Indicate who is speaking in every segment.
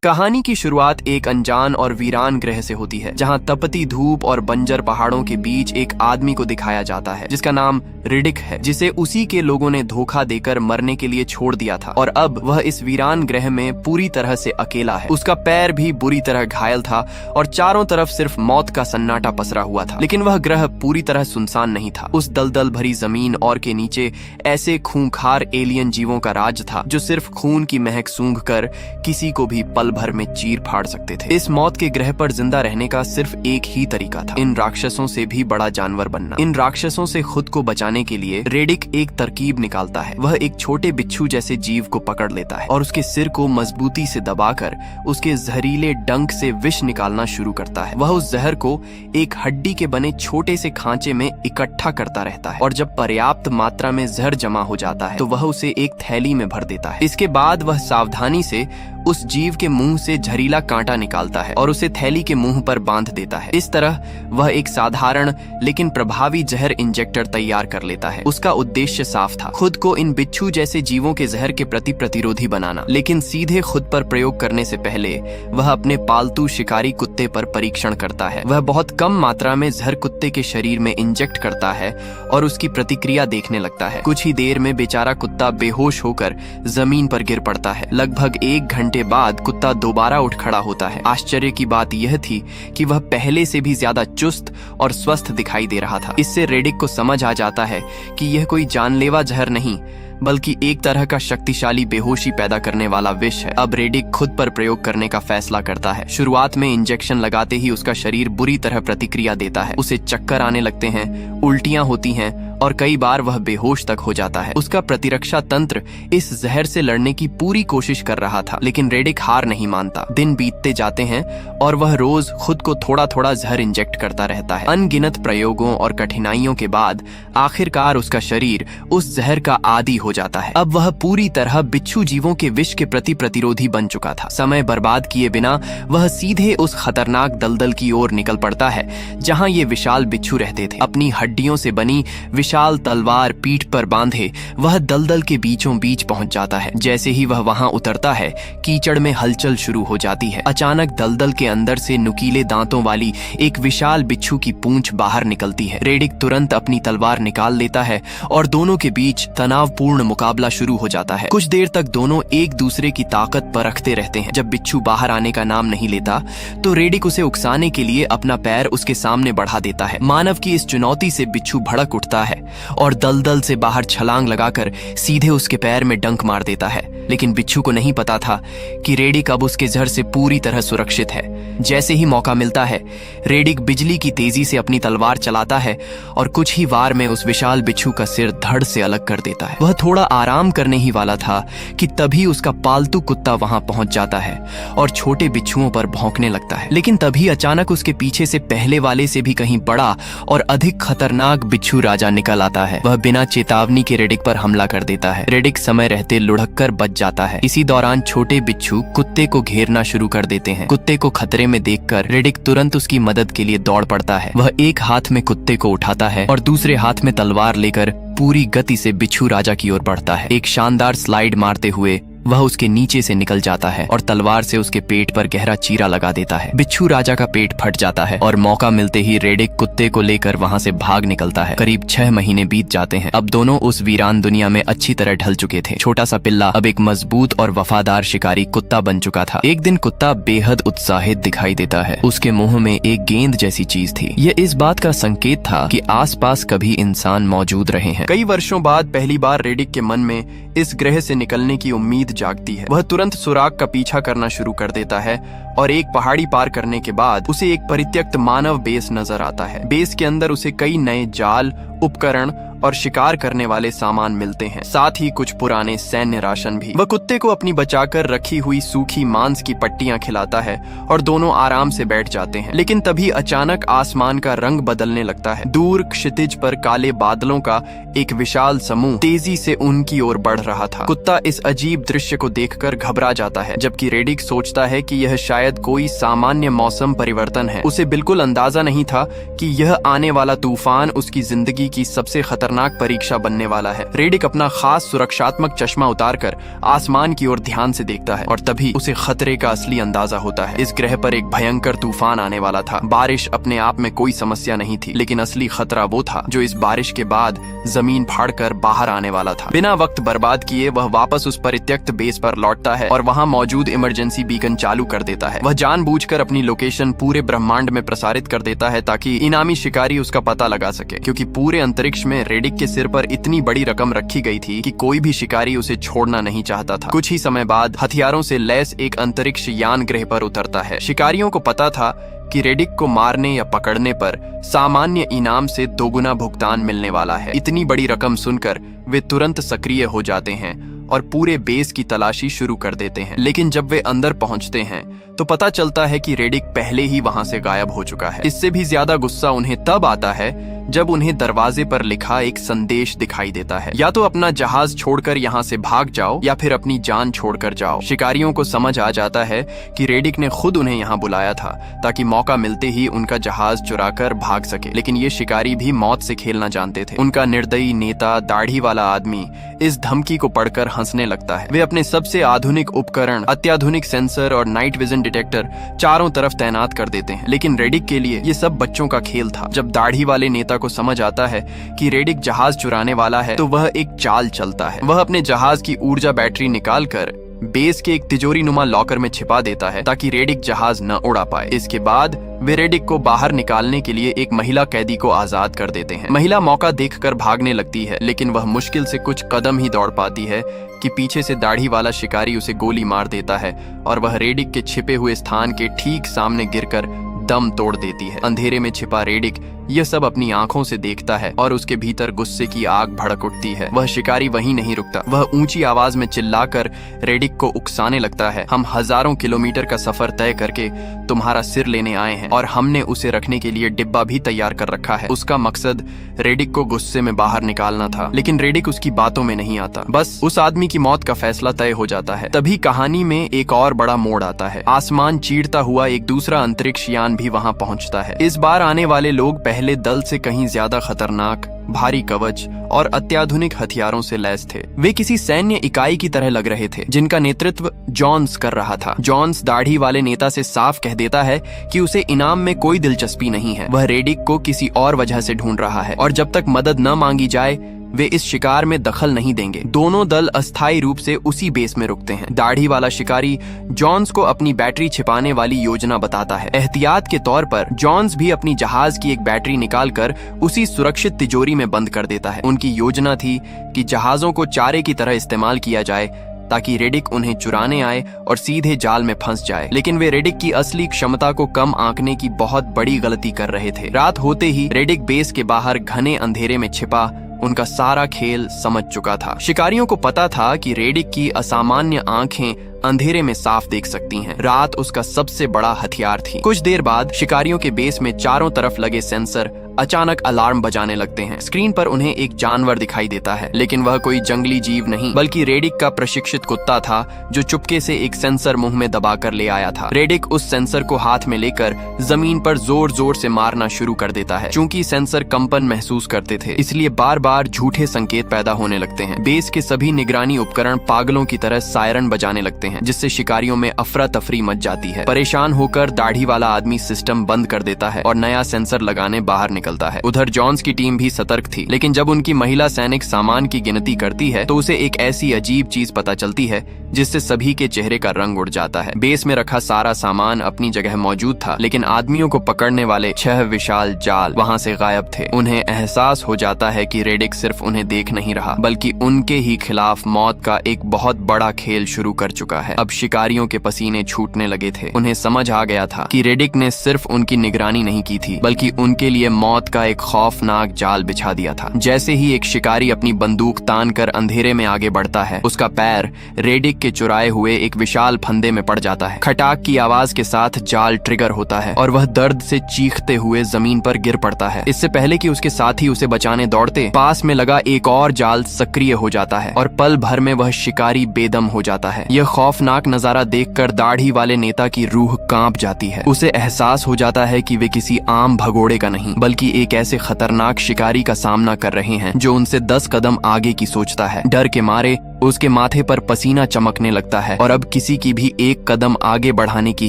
Speaker 1: कहानी की शुरुआत एक अनजान और वीरान ग्रह से होती है, जहां तपती धूप और बंजर पहाड़ों के बीच एक आदमी को दिखाया जाता है जिसका नाम रिडिक है, जिसे उसी के लोगों ने धोखा देकर मरने के लिए छोड़ दिया था और अब वह इस वीरान ग्रह में पूरी तरह से अकेला है। उसका पैर भी बुरी तरह घायल था और चारों तरफ सिर्फ मौत का सन्नाटा पसरा हुआ था, लेकिन वह ग्रह पूरी तरह सुनसान नहीं था। उस दलदल भरी जमीन और के नीचे ऐसे खूंखार एलियन जीवों का राज था जो सिर्फ खून की महक सूंघकर किसी को भी पल भर में चीर फाड़ सकते थे। इस मौत के ग्रह पर जिंदा रहने का सिर्फ एक ही तरीका था, इन राक्षसों से भी बड़ा जानवर बनना। इन राक्षसों से खुद को बचाने के लिए रेडिक एक तरकीब निकालता है। वह एक छोटे बिच्छू जैसे जीव को पकड़ लेता है और उसके सिर को मजबूती से दबाकर उसके जहरीले डंक से विष निकालना शुरू करता है। वह उस जहर को एक हड्डी के बने छोटे से खांचे में इकट्ठा करता रहता है और जब पर्याप्त मात्रा में जहर जमा हो जाता है तो वह उसे एक थैली में भर देता है। इसके बाद वह सावधानी से उस जीव के मुंह से जहरीला कांटा निकालता है और उसे थैली के मुंह पर बांध देता है। इस तरह वह एक साधारण लेकिन प्रभावी जहर इंजेक्टर तैयार कर लेता है। उसका उद्देश्य साफ था, खुद को इन बिच्छू जैसे जीवों के जहर के प्रति प्रतिरोधी बनाना। लेकिन सीधे खुद पर प्रयोग करने से पहले वह अपने पालतू शिकारी कुत्ते पर परीक्षण करता है। वह बहुत कम मात्रा में जहर कुत्ते के शरीर में इंजेक्ट करता है और उसकी प्रतिक्रिया देखने लगता है। कुछ ही देर में बेचारा कुत्ता बेहोश होकर जमीन पर गिर पड़ता है। लगभग 1 घंटे बाद कुत्ता दोबारा उठ खड़ा होता है। आश्चर्य की बात यह थी कि वह पहले से भी ज्यादा चुस्त और स्वस्थ दिखाई दे रहा था। इससे रेडिक को समझ आ जाता है कि यह कोई जानलेवा जहर नहीं बल्कि एक तरह का शक्तिशाली बेहोशी पैदा करने वाला विष है। अब रेडिक खुद पर प्रयोग करने का फैसला करता है। शुरुआत में इंजेक्शन लगाते ही उसका शरीर बुरी तरह प्रतिक्रिया देता है। उसे चक्कर आने लगते हैं, उल्टियां होती हैं और कई बार वह बेहोश तक हो जाता है। उसका प्रतिरक्षा तंत्र इस जहर से लड़ने की पूरी कोशिश कर रहा था, लेकिन रेडिक हार नहीं मानता। दिन बीतते जाते हैं और वह रोज खुद को थोड़ा थोड़ा जहर इंजेक्ट करता रहता है। अनगिनत प्रयोगों और कठिनाइयों के बाद आखिरकार उसका शरीर उस जहर का आदी हो जाता है। अब वह पूरी तरह बिच्छू जीवों के विष के प्रति प्रतिरोधी बन चुका था। समय बर्बाद किए बिना वह सीधे उस खतरनाक दलदल की ओर निकल पड़ता है जहां ये विशाल बिच्छू रहते थे। अपनी हड्डियों से बनी विशाल तलवार पीठ पर बांधे वह दलदल के बीचों बीच पहुंच जाता है। जैसे ही वह वहां उतरता है, कीचड़ में हलचल शुरू हो जाती है। अचानक दलदल के अंदर से नुकीले दांतों वाली एक विशाल बिच्छू की पूंछ बाहर निकलती है। रेडिक तुरंत अपनी तलवार निकाल लेता है और दोनों के बीच तनावपूर्ण मुकाबला शुरू हो जाता है। कुछ देर तक दोनों एक दूसरे की ताकत परखते रहते हैं। जब बिच्छू बाहर आने का नाम नहीं लेता तो रेडिक उसे उकसाने के लिए अपना पैर उसके सामने बढ़ा देता है। मानव की इस चुनौती से बिच्छू भड़क उठता है और दलदल से बाहर छलांग लगाकर सीधे उसके पैर में डंक मार देता है। लेकिन बिच्छू को नहीं पता था कि रेडिक अब उसके जहर से पूरी तरह सुरक्षित है। जैसे ही मौका मिलता है, रेडिक बिजली की तेजी से अपनी तलवार चलाता है और कुछ ही वार में उस विशाल बिच्छू का सिर धड़ से अलग कर देता है। वह थोड़ा आराम करने ही वाला था कि तभी उसका पालतू कुत्ता वहां पहुंच जाता है और छोटे बिच्छुओं पर भौंकने लगता है। लेकिन तभी अचानक उसके पीछे से पहले वाले से भी कहीं बड़ा और अधिक खतरनाक बिच्छू राजा निकल आता है। वह बिना चेतावनी के रेडिक पर हमला कर देता है। रेडिक समय रहते लुढ़क कर बच जाता है। इसी दौरान छोटे बिच्छू कुत्ते को घेरना शुरू कर देते हैं। कुत्ते को खतरे में देखकर रेडिक तुरंत उसकी मदद के लिए दौड़ पड़ता है। वह एक हाथ में कुत्ते को उठाता है और दूसरे हाथ में तलवार लेकर पूरी गति से बिच्छू राजा की ओर बढ़ता है। एक शानदार स्लाइड मारते हुए वह उसके नीचे से निकल जाता है और तलवार से उसके पेट पर गहरा चीरा लगा देता है। बिच्छू राजा का पेट फट जाता है और मौका मिलते ही रेडिक कुत्ते को लेकर वहां से भाग निकलता है। करीब 6 महीने बीत जाते हैं। अब दोनों उस वीरान दुनिया में अच्छी तरह ढल चुके थे। छोटा सा पिल्ला अब एक मजबूत और वफादार शिकारी कुत्ता बन चुका था। एक दिन कुत्ता बेहद उत्साहित दिखाई देता है। उसके मुंह में एक गेंद जैसी चीज थी। यह इस बात का संकेत था कि आसपास कभी इंसान मौजूद रहे हैं। कई वर्षों बाद पहली बार रेडिक के मन में इस ग्रह से निकलने की उम्मीद जागती है। वह तुरंत सुराग का पीछा करना शुरू कर देता है और एक पहाड़ी पार करने के बाद उसे एक परित्यक्त मानव बेस नजर आता है। बेस के अंदर उसे कई नए जाल, उपकरण और शिकार करने वाले सामान मिलते हैं, साथ ही कुछ पुराने सैन्य राशन भी। वह कुत्ते को अपनी बचाकर रखी हुई सूखी मांस की पट्टियां खिलाता है और दोनों आराम से बैठ जाते हैं। लेकिन तभी अचानक आसमान का रंग बदलने लगता है। दूर क्षितिज पर काले बादलों का एक विशाल समूह तेजी से उनकी ओर बढ़ रहा था। कुत्ता इस अजीब दृश्य को देखकर घबरा जाता है, जबकि रेडिक सोचता है कि यह शायद कोई सामान्य मौसम परिवर्तन है। उसे बिल्कुल अंदाजा नहीं था कि यह आने वाला तूफान उसकी जिंदगी जिंदगी की सबसे खतरनाक परीक्षा बनने वाला है। रेडिक अपना खास सुरक्षात्मक चश्मा उतारकर आसमान की ओर ध्यान से देखता है और तभी उसे खतरे का असली अंदाजा होता है। इस ग्रह पर एक भयंकर तूफान आने वाला था। बारिश अपने आप में कोई समस्या नहीं थी, लेकिन असली खतरा वो था जो इस बारिश के बाद जमीन फाड़कर बाहर आने वाला था। बिना वक्त बर्बाद किए वह वापस उस परित्यक्त बेस पर लौटता है और वहां मौजूद इमरजेंसी बीकन चालू कर देता है। वह जानबूझकर अपनी लोकेशन पूरे ब्रह्मांड में प्रसारित कर देता है ताकि इनामी शिकारी उसका पता लगा सके, क्योंकि पूरे अंतरिक्ष में रेडिक के सिर पर इतनी बड़ी रकम रखी गई थी कि कोई भी शिकारी उसे छोड़ना नहीं चाहता था। कुछ ही समय बाद हथियारों से लैस एक अंतरिक्ष यान ग्रह पर उतरता है। शिकारियों को पता था कि रेडिक को मारने या पकड़ने पर सामान्य इनाम से दोगुना भुगतान मिलने वाला है। इतनी बड़ी रकम सुनकर वे तुरंत सक्रिय हो जाते हैं और पूरे बेस की तलाशी शुरू कर देते हैं। लेकिन जब वे अंदर पहुंचते हैं तो पता चलता है कि रेडिक पहले ही वहां से गायब हो चुका है। इससे भी ज्यादा गुस्सा उन्हें तब आता है जब उन्हें दरवाजे पर लिखा एक संदेश दिखाई देता है, या तो अपना जहाज छोड़कर यहाँ से भाग जाओ या फिर अपनी जान छोड़कर जाओ। शिकारियों को समझ आ जाता है कि रेडिक ने खुद उन्हें यहाँ बुलाया था ताकि मौका मिलते ही उनका जहाज चुराकर भाग सके। लेकिन ये शिकारी भी मौत से खेलना जानते थे। उनका निर्दयी नेता, दाढ़ी वाला आदमी, इस धमकी को पढ़कर हंसने लगता है। वे अपने सबसे आधुनिक उपकरण, अत्याधुनिक सेंसर और नाइट विजन डिटेक्टर चारों तरफ तैनात कर देते हैं। लेकिन रेडिक के लिए ये सब बच्चों का खेल था। जब दाढ़ी वाले नेता को समझ आता है कि रेडिक जहाज चुराने वाला है तो वह एक चाल चलता है। वह अपने जहाज की ऊर्जा बैटरी निकालकर बेस के एक तिजोरी नुमा लॉकर में छिपा देता है ताकि रेडिक जहाज न उड़ा पाए। इसके बाद वे रेडिक को बाहर निकालने के लिए एक महिला कैदी को आजाद कर देते हैं। महिला मौका देखकर भागने लगती है, लेकिन वह मुश्किल से कुछ कदम ही दौड़ पाती है कि पीछे से दाढ़ी वाला शिकारी उसे गोली मार देता है और वह रेडिक के छिपे हुए स्थान के ठीक सामने गिरकर दम तोड़ देती है। अंधेरे में छिपा रेडिक यह सब अपनी आंखों से देखता है और उसके भीतर गुस्से की आग भड़क उठती है। वह शिकारी वहीं नहीं रुकता। वह ऊंची आवाज में चिल्लाकर रेडिक को उकसाने लगता है, हम हजारों किलोमीटर का सफर तय करके तुम्हारा सिर लेने आए हैं और हमने उसे रखने के लिए डिब्बा भी तैयार कर रखा है। उसका मकसद रेडिक को गुस्से में बाहर निकालना था, लेकिन रेडिक उसकी बातों में नहीं आता। बस उस आदमी की मौत का फैसला तय हो जाता है। तभी कहानी में एक और बड़ा मोड़ आता है। आसमान चीरता हुआ एक दूसरा अंतरिक्ष यान भी वहां पहुंचता है। इस बार आने वाले लोग पहले दल से कहीं ज्यादा खतरनाक, भारी कवच और अत्याधुनिक हथियारों से लैस थे। वे किसी सैन्य इकाई की तरह लग रहे थे जिनका नेतृत्व जॉन्स कर रहा था। जॉन्स दाढ़ी वाले नेता से साफ कह देता है कि उसे इनाम में कोई दिलचस्पी नहीं है। वह रेडिक को किसी और वजह से ढूंढ रहा है और जब तक मदद न मांगी जाए वे इस शिकार में दखल नहीं देंगे। दोनों दल अस्थायी रूप से उसी बेस में रुकते हैं। दाढ़ी वाला शिकारी जॉन्स को अपनी बैटरी छिपाने वाली योजना बताता है। एहतियात के तौर पर जॉन्स भी अपनी जहाज की एक बैटरी निकालकर उसी सुरक्षित तिजोरी में बंद कर देता है। उनकी योजना थी कि जहाजों को चारे की तरह इस्तेमाल किया जाए ताकि रेडिक उन्हें चुराने आए और सीधे जाल में फंस जाए। लेकिन वे रेडिक की असली क्षमता को कम आंकने की बहुत बड़ी गलती कर रहे थे। रात होते ही रेडिक बेस के बाहर घने अंधेरे में छिपा उनका सारा खेल समझ चुका था। शिकारियों को पता था कि रेडिक की असामान्य आंखें अंधेरे में साफ देख सकती हैं। रात उसका सबसे बड़ा हथियार थी। कुछ देर बाद शिकारियों के बेस में चारों तरफ लगे सेंसर अचानक अलार्म बजाने लगते हैं। स्क्रीन पर उन्हें एक जानवर दिखाई देता है, लेकिन वह कोई जंगली जीव नहीं बल्कि रेडिक का प्रशिक्षित कुत्ता था जो चुपके से एक सेंसर मुंह में दबाकर ले आया था। रेडिक उस सेंसर को हाथ में लेकर जमीन पर जोर जोर से मारना शुरू कर देता है। चूंकि सेंसर कंपन महसूस करते थे, इसलिए बार बार झूठे संकेत पैदा होने लगते हैं। बेस के सभी निगरानी उपकरण पागलों की तरह सायरन बजाने लगते हैं, जिससे शिकारियों में अफरा तफरी मच जाती है। परेशान होकर दाढ़ी वाला आदमी सिस्टम बंद कर देता है और नया सेंसर लगाने बाहर निकलता है। उधर जॉन्स की टीम भी सतर्क थी, लेकिन जब उनकी महिला सैनिक सामान की गिनती करती है तो उसे एक ऐसी अजीब चीज पता चलती है जिससे सभी के चेहरे का रंग उड़ जाता है। बेस में रखा सारा सामान अपनी जगह मौजूद था, लेकिन आदमियों को पकड़ने वाले 6 विशाल जाल वहां से गायब थे। उन्हें एहसास हो जाता है कि रेडिक सिर्फ उन्हें देख नहीं रहा बल्कि उनके ही खिलाफ मौत का एक बहुत बड़ा खेल शुरू कर चुका है। अब शिकारियों के पसीने छूटने लगे थे। उन्हें समझ आ गया था कि रेडिक ने सिर्फ उनकी निगरानी नहीं की थी बल्कि उनके लिए मौत का एक खौफनाक जाल बिछा दिया था। जैसे ही एक शिकारी अपनी बंदूक तान कर अंधेरे में आगे बढ़ता है, उसका पैर रेडिक के चुराए हुए एक विशाल फंदे में पड़ जाता है। खटाक की आवाज के साथ जाल ट्रिगर होता है और वह दर्द से चीखते हुए जमीन पर गिर पड़ता है। इससे पहले कि उसके साथी उसे बचाने दौड़ते, पास में लगा एक और जाल सक्रिय हो जाता है और पल भर में वह शिकारी बेदम हो जाता है। यह खौफनाक नजारा देखकर दाढ़ी वाले नेता की रूह कांप जाती है। उसे एहसास हो जाता है कि वे किसी आम भगोड़े का नहीं बल्कि कि एक ऐसे खतरनाक शिकारी का सामना कर रहे हैं जो उनसे 10 कदम आगे की सोचता है। डर के मारे उसके माथे पर पसीना चमकने लगता है और अब किसी की भी एक कदम आगे बढ़ाने की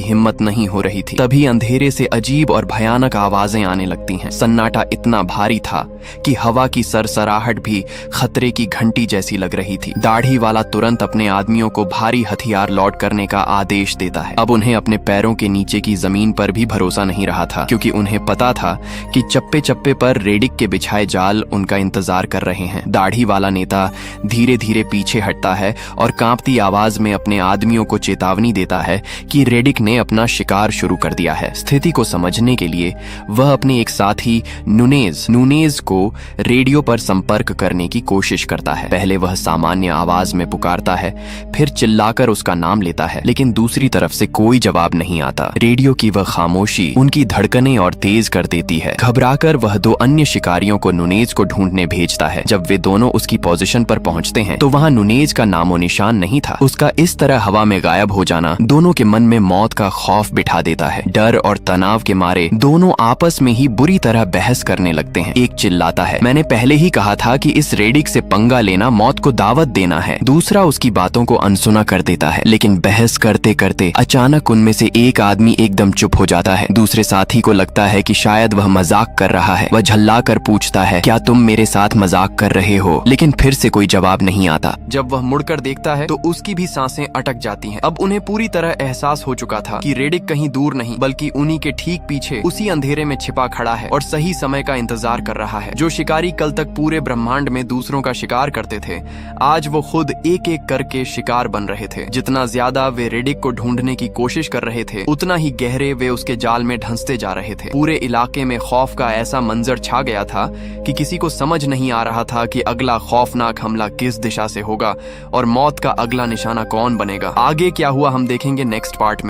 Speaker 1: हिम्मत नहीं हो रही थी। तभी अंधेरे से अजीब और भयानक आवाजें आने लगती हैं। सन्नाटा इतना भारी था कि हवा की सरसराहट भी खतरे की घंटी जैसी लग रही थी। दाढ़ी वाला तुरंत अपने आदमियों को भारी हथियार लॉड करने का आदेश देता है। अब उन्हें अपने पैरों के नीचे की जमीन पर भी भरोसा नहीं रहा था, क्योंकि उन्हें पता था कि चप्पे चप्पे पर रेडिक के बिछाए जाल उनका इंतजार कर रहे हैं। दाढ़ी वाला नेता धीरे धीरे पीछे हटता है और कांपती आवाज में अपने आदमियों को चेतावनी देता है कि रेडिक ने अपना शिकार शुरू कर दिया है। स्थिति को समझने के लिए वह अपने एक साथी नूनेज को रेडियो पर संपर्क करने की कोशिश करता है। पहले वह सामान्य आवाज में पुकारता है, फिर चिल्लाकर उसका नाम लेता है, लेकिन दूसरी तरफ से कोई जवाब नहीं आता। रेडियो की वह खामोशी उनकी धड़कनें और तेज कर देती है। घबराकर वह 2 अन्य शिकारियों को नूनेज को ढूंढने भेजता है। जब वे दोनों उसकी पोजीशन पर पहुंचते हैं तो वहां नूनेज का नामो निशान नहीं था। उसका इस तरह हवा में गायब हो जाना दोनों के मन में मौत का खौफ बिठा देता है। डर और तनाव के मारे दोनों आपस में ही बुरी तरह बहस करने लगते हैं। एक चिल्लाता है, मैंने पहले ही कहा था कि इस रेडिक से पंगा लेना मौत को दावत देना है। दूसरा उसकी बातों को अनसुना कर देता है। लेकिन बहस करते करते अचानक उनमें से एक आदमी एकदम चुप हो जाता है। दूसरे साथी को लगता है कि शायद वह मजाक कर रहा है। वह झल्ला कर पूछता है, क्या तुम मेरे साथ मजाक कर रहे हो? लेकिन फिर से कोई जवाब नहीं आता। जब वह मुड़कर देखता है तो उसकी भी सांसें अटक जाती हैं। अब उन्हें पूरी तरह एहसास हो चुका था कि रेडिक कहीं दूर नहीं बल्कि उन्हीं के ठीक पीछे उसी अंधेरे में छिपा खड़ा है और सही समय का इंतजार कर रहा है। जो शिकारी कल तक पूरे ब्रह्मांड में दूसरों का शिकार करते थे, आज वो खुद एक एक करके शिकार बन रहे थे। जितना ज्यादा वे रेडिक को ढूंढने की कोशिश कर रहे थे, उतना ही गहरे वे उसके जाल में धंसते जा रहे थे। पूरे इलाके में खौफ का ऐसा मंजर छा गया था कि किसी को समझ नहीं आ रहा था कि अगला खौफनाक हमला किस दिशा से होगा और मौत का अगला निशाना कौन बनेगा। आगे क्या हुआ हम देखेंगे नेक्स्ट पार्ट में।